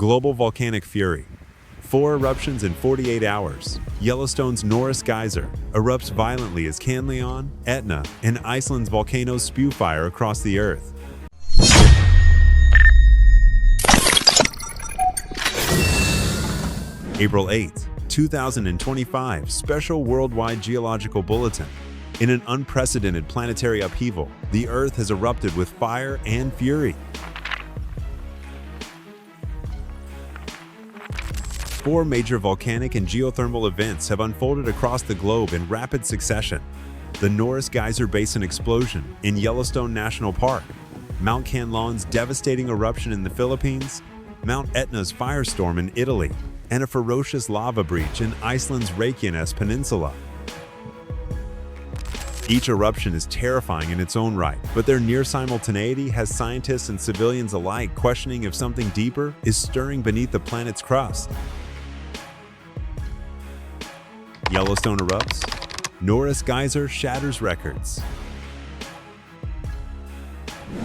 Global volcanic fury. 4 eruptions in 48 hours. Yellowstone's Norris Geyser erupts violently as Kanlaon, Etna, and Iceland's volcanoes spew fire across the Earth. April 8, 2025, Special Worldwide Geological Bulletin. In an unprecedented planetary upheaval, the Earth has erupted with fire and fury. 4 major volcanic and geothermal events have unfolded across the globe in rapid succession. The Norris Geyser Basin explosion in Yellowstone National Park, Mount Kanlaon's devastating eruption in the Philippines, Mount Etna's firestorm in Italy, and a ferocious lava breach in Iceland's Reykjanes Peninsula. Each eruption is terrifying in its own right, but their near-simultaneity has scientists and civilians alike questioning if something deeper is stirring beneath the planet's crust. Yellowstone erupts. Norris Geyser shatters records.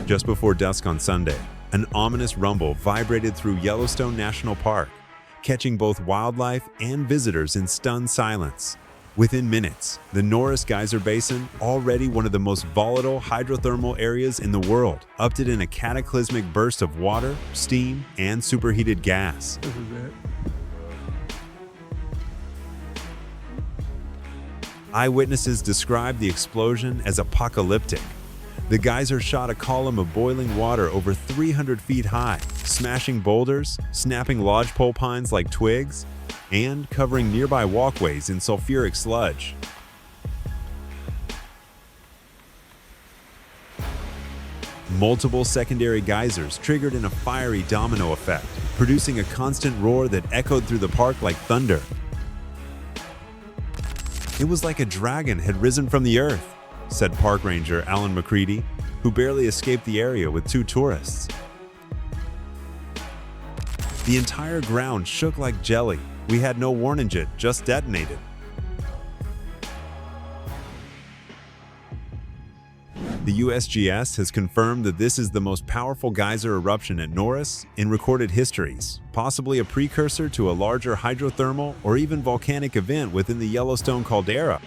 Just before dusk on Sunday, an ominous rumble vibrated through Yellowstone National Park, catching both wildlife and visitors in stunned silence. Within minutes, the Norris Geyser Basin, already one of the most volatile hydrothermal areas in the world, erupted in a cataclysmic burst of water, steam, and superheated gas. This is it. Eyewitnesses described the explosion as apocalyptic. The geyser shot a column of boiling water over 300 feet high, smashing boulders, snapping lodgepole pines like twigs, and covering nearby walkways in sulfuric sludge. Multiple secondary geysers triggered in a fiery domino effect, producing a constant roar that echoed through the park like thunder. It was like a dragon had risen from the earth, said park ranger Alan McCready, who barely escaped the area with 2 tourists. The entire ground shook like jelly. We had no warning, it just detonated. The USGS has confirmed that this is the most powerful geyser eruption at Norris in recorded histories, possibly a precursor to a larger hydrothermal or even volcanic event within the Yellowstone caldera.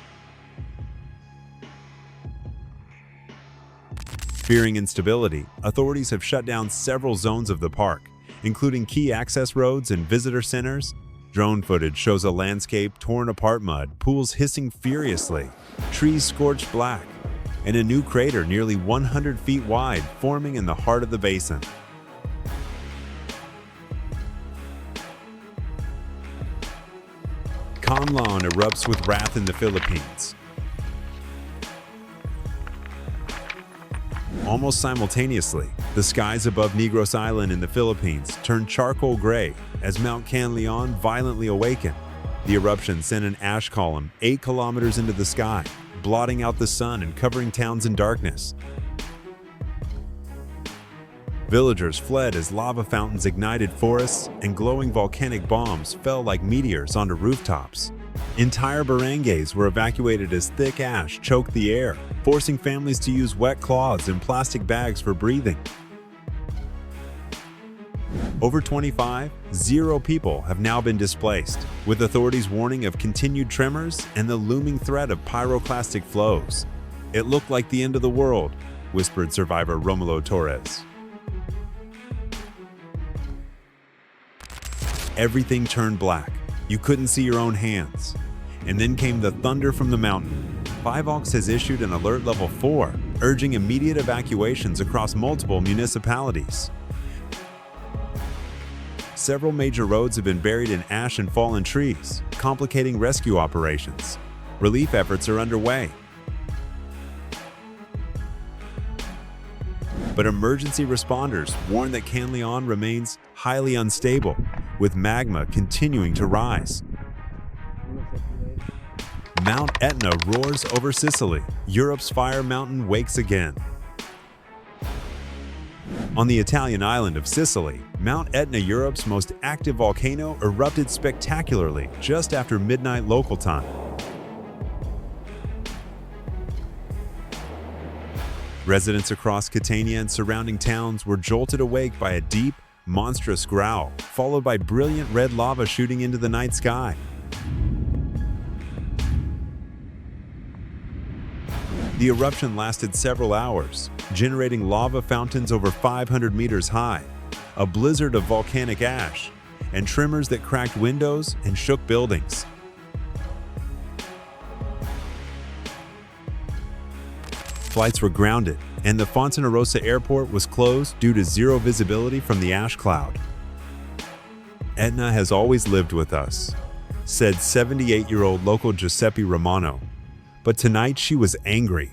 Fearing instability, authorities have shut down several zones of the park, including key access roads and visitor centers. Drone footage shows a landscape torn apart, mud pools hissing furiously, trees scorched black, and a new crater nearly 100 feet wide forming in the heart of the basin. Kanlaon erupts with wrath in the Philippines. Almost simultaneously, the skies above Negros Island in the Philippines turned charcoal gray as Mount Kanlaon violently awakened. The eruption sent an ash column 8 kilometers into the sky, blotting out the sun and covering towns in darkness. Villagers fled as lava fountains ignited forests and glowing volcanic bombs fell like meteors onto rooftops. Entire barangays were evacuated as thick ash choked the air, forcing families to use wet cloths and plastic bags for breathing. Over 0 people have now been displaced, with authorities warning of continued tremors and the looming threat of pyroclastic flows. It looked like the end of the world, whispered survivor Romulo Torres. Everything turned black. You couldn't see your own hands. And then came the thunder from the mountain. 5 has issued an alert level 4, urging immediate evacuations across multiple municipalities. Several major roads have been buried in ash and fallen trees, complicating rescue operations. Relief efforts are underway. But emergency responders warn that Kanlaon remains highly unstable, with magma continuing to rise. Mount Etna roars over Sicily. Europe's fire mountain wakes again. On the Italian island of Sicily, Mount Etna, Europe's most active volcano, erupted spectacularly just after midnight local time. Residents across Catania and surrounding towns were jolted awake by a deep, monstrous growl, followed by brilliant red lava shooting into the night sky. The eruption lasted several hours, generating lava fountains over 500 meters high, a blizzard of volcanic ash, and tremors that cracked windows and shook buildings. Flights were grounded, and the Fontanarosa airport was closed due to zero visibility from the ash cloud. "Etna has always lived with us," said 78-year-old local Giuseppe Romano. But tonight she was angry.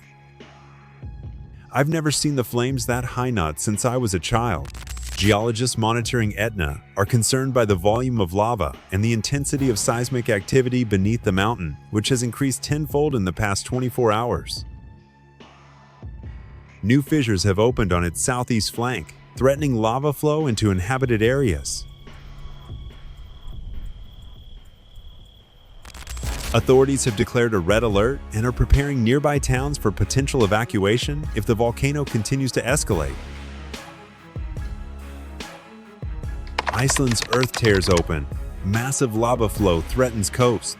"I've never seen the flames that high not since I was a child." Geologists monitoring Etna are concerned by the volume of lava and the intensity of seismic activity beneath the mountain, which has increased tenfold in the past 24 hours. New fissures have opened on its southeast flank, threatening lava flow into inhabited areas. Authorities have declared a red alert and are preparing nearby towns for potential evacuation if the volcano continues to escalate. Iceland's earth tears open. Massive lava flow threatens coast.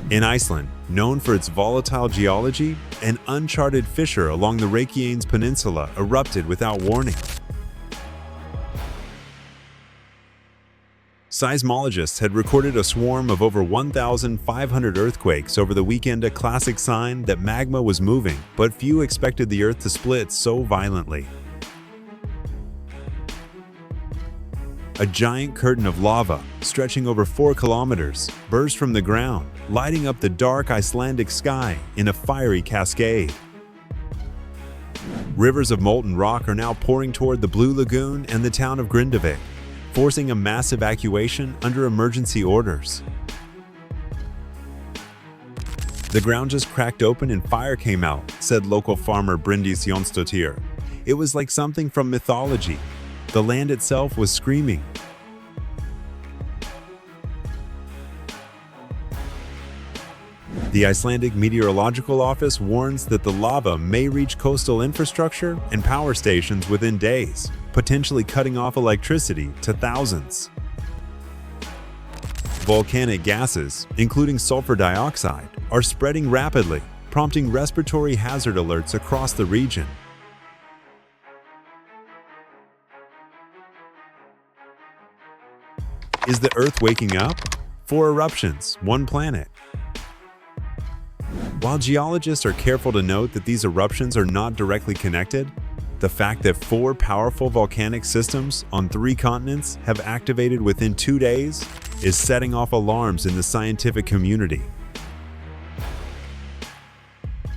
In Iceland, known for its volatile geology, an uncharted fissure along the Reykjanes Peninsula erupted without warning. Seismologists had recorded a swarm of over 1,500 earthquakes over the weekend, a classic sign that magma was moving, but few expected the Earth to split so violently. A giant curtain of lava, stretching over 4 kilometers, burst from the ground, lighting up the dark Icelandic sky in a fiery cascade. Rivers of molten rock are now pouring toward the Blue Lagoon and the town of Grindavik, forcing a mass evacuation under emergency orders. "The ground just cracked open and fire came out," said local farmer Bryndís Jónsdóttir. "It was like something from mythology. The land itself was screaming." The Icelandic Meteorological Office warns that the lava may reach coastal infrastructure and power stations within days, potentially cutting off electricity to thousands. Volcanic gases, including sulfur dioxide, are spreading rapidly, prompting respiratory hazard alerts across the region. Is the Earth waking up? 4 eruptions, 1 planet. While geologists are careful to note that these eruptions are not directly connected, the fact that 4 powerful volcanic systems on 3 continents have activated within 2 days is setting off alarms in the scientific community.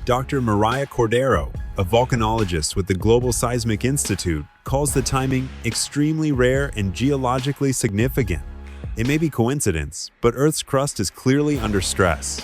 Dr. Mariah Cordero, a volcanologist with the Global Seismic Institute, calls the timing extremely rare and geologically significant. It may be coincidence, but Earth's crust is clearly under stress.